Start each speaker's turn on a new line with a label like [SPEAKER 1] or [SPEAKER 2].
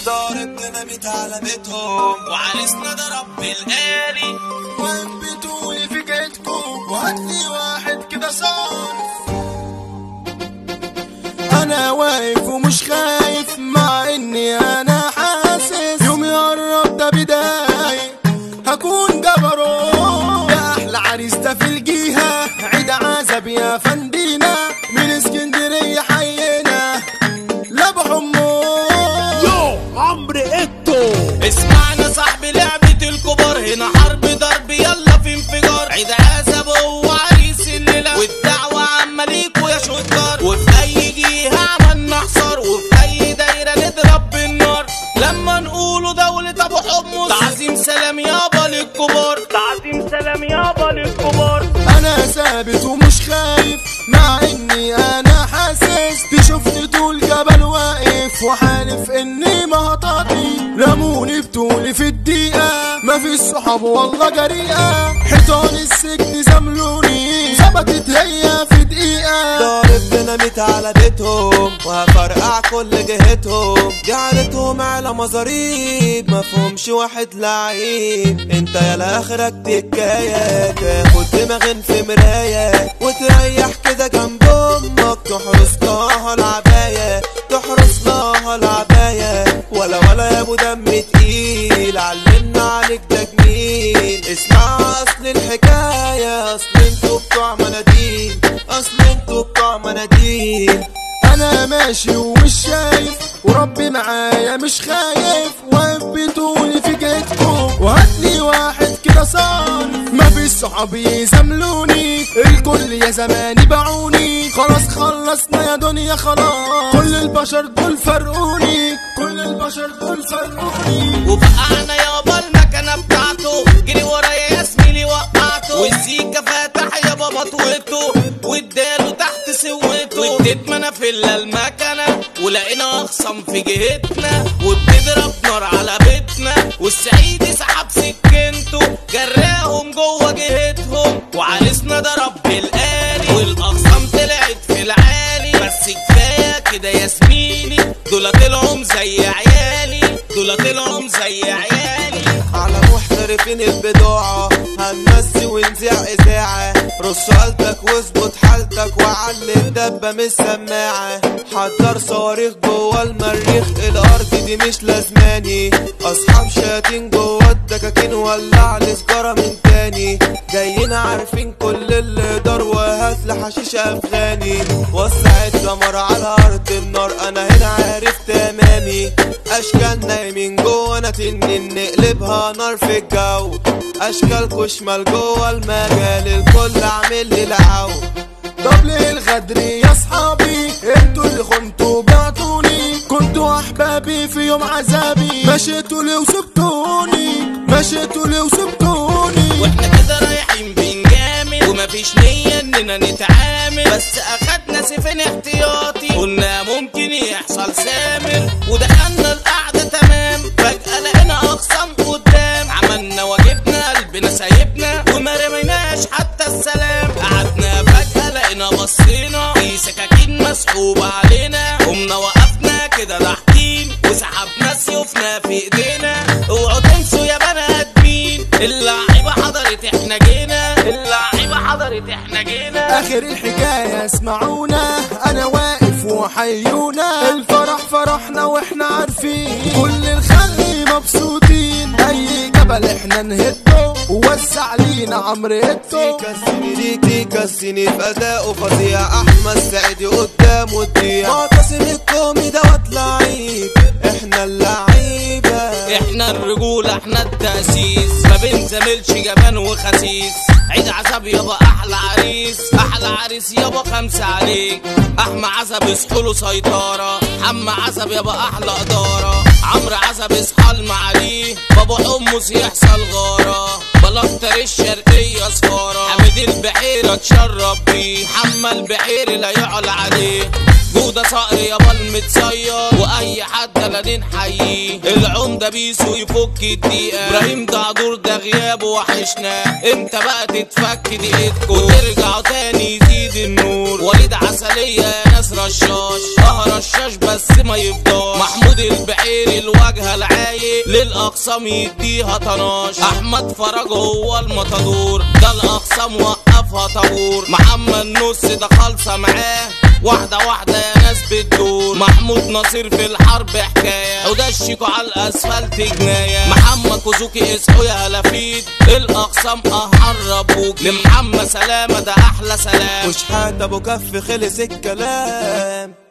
[SPEAKER 1] ضارب ديناميت على بيتهم وعريسنا ضرب بالآلي.
[SPEAKER 2] وانبتوا لي في جيتكم وهاتلي واحد كده صارف. انا واقف ومش خايف مع اني انا حاسس يومي قرب ده بداية هكون جبروت. يا احلى عريس ده في الجيهة عيد عزب يا فندينا من اسكندرية حينا لابو حمود.
[SPEAKER 3] يو عمرو إتو
[SPEAKER 1] اسمعنا صاحبي لعبة الكبار هنا حرب ضرب يلا في انفجار. عيد عزب هو عريس الليلة والدعوة عامة ليكوا يا شطار. وفي اي جهة عملنا حصار وفي اي دايرة نضرب بالنار. لما نقولوا دولة ابو حمص تعظيم سلام يابا للكبار. تعظيم سلام يابا للكبار.
[SPEAKER 2] انا ثابت ومش خايف مع اني انا حاسس تشوفني طول جبل واقف وحالف اني ما هطاطي. رموني بطولي في الدقيقة ما في الصحاب والله جريئة. حيطان السجن زملوني ثبتت هي في دقيقة.
[SPEAKER 1] ضارب ديناميت على بيتهم وهفرقع كل جهتهم. جعلتهم على مزاريب مفهومش واحد لعيب. انت يا اخرك تكاية تاخد دماغين في مراية وتريح كده جنب امك تحرس لها العباية. تحرس لها العباية ولا يا ابو دم تقيل علمنا عليك ده جميل. اسمع اصل الحكاية اصل انتوا بتوع مناديل. اصل انتوا بتوع مناديل.
[SPEAKER 2] انا ماشي ومش شايف وربي معايا مش خايف. وانبتوني في جيتكم وهاتلي واحد كده صارف. ما في صحاب يزملوني الكل يا زماني باعوني. خلاص خلصنا يا دنيا خلاص كل البشر دول فرقوني. كل البشر دول فرقوني.
[SPEAKER 1] وبقعنا يابا المكنة بتاعته جري ورايا يا زميلي وقعته. والسيكا فاتح يابا مطوته واداله تحت سوته. واديت منافلة المكنة ولقينا اخصم في جهتنا وبتضرب نار على بيتنا. والسعيدي سحب سكنته جراهم جوه جهتهم وعريسنا ضرب بالآلي. والاخصام طلعت في العالي بس كفايه كده يا زميلي. دول طلعوا زي عيالي. دول طلعوا زي عيالي. على محترفين البضاعة هنمسي ونذيع إذاعة. رص قلتك واظبط حالتك وعلي الدبة من السماعة. حضر صواريخ جوه المريخ الأرض دي مش لازماني. أصحاب شياطين جوه الدكاكين ولع لي سجارة من تاني. جايين عارفين كل اللي دار وهاتلي حشيش أفغاني. وسع الدمر على أرض النار أنا هنا عارف تمامي. أشكال نايمين جوه أنا تنين نقلبها نار في الجو. أشكالكوا شمال جوه المجال الكل عامل لي العو.
[SPEAKER 2] طب ليه الغدر يا صحابي انتوا اللي خنتوا بعتوني. كنتوا احبابي في يوم عذابي مشيتوا لي وسبتوني. مشيتوا لي وسبتوني.
[SPEAKER 1] واحنا كده رايحين بنجامل ومفيش نية اننا نتعامل. بس اخدنا سيفين احتياطي قلنا ممكن يحصل سامر. ودخلنا القعدة تمام فجأة لقينا اخصام قدام. عملنا واجبنا قلبنا سايبنا وما رميناش حتى السلام. قعدنا فجأة لقينا بصينا في سكاكين مسحوبة علينا. قمنا وقفنا كده ضاحكين وسحبنا سيوفنا في ايدينا. اوعوا تنسوا يا بني ادمين اللعيبة حضرت احنا جينا. اللعيبة حضرت احنا جينا.
[SPEAKER 2] اخر الحكاية اسمعونا انا واقف وحيونا. الفرح فرحنا واحنا عارفين كل الخلق مبسوطين. اي جبل احنا نهده ووزع لينا عمرو إتو.
[SPEAKER 1] تيكا السنين في اداؤه فظيع. احمد سعيدي قدامه تضيع. معتصم الكومي دوت لعيب. احنا اللعيبة احنا الرجولة احنا التأسيس. ما بنزاملش جبان وخسيس. عيد عزب يابا احلى عريس. احلى عريس يابا 5 عليك. احمى عزب يصحوله سيطرة. حمى عزب يابا احلى ادارة. عمرو عزب يصحى المعاليه. بابا حمص يحصل غارة. بلطر الشرقية صفارة. حميد البحيرة اتشرب بيه. محمد البحيري لا يعلى عليه. جودة صقر يابا المتصير واي حد لا نحييه. العمدة بيسو يفك الدقيقة. ابراهيم دعدور ده غيابه وحشنا. امتى بقى تتفك دقيقتكم وترجعوا تاني يزيد النور. وليد عسلية يا ناس رشاش. طه رشاش بس ما يفضاش. محمود البحيري الواجهه العايق للاقسام يديها طناش. احمد فرج هو المطادور ده الاقسام وقفها طابور. محمد نص ده خالصه معاه واحدة واحدة يا ناس بتدور. محمود نصير في الحرب حكاية وده الشيكو على الاسفلت جناية. محمد كوزوكي اصحوا يا هلافيت الاقسام هربوك. لمحمد سلامة ده احلى سلام.
[SPEAKER 4] وشحات ابو كف خلص الكلام.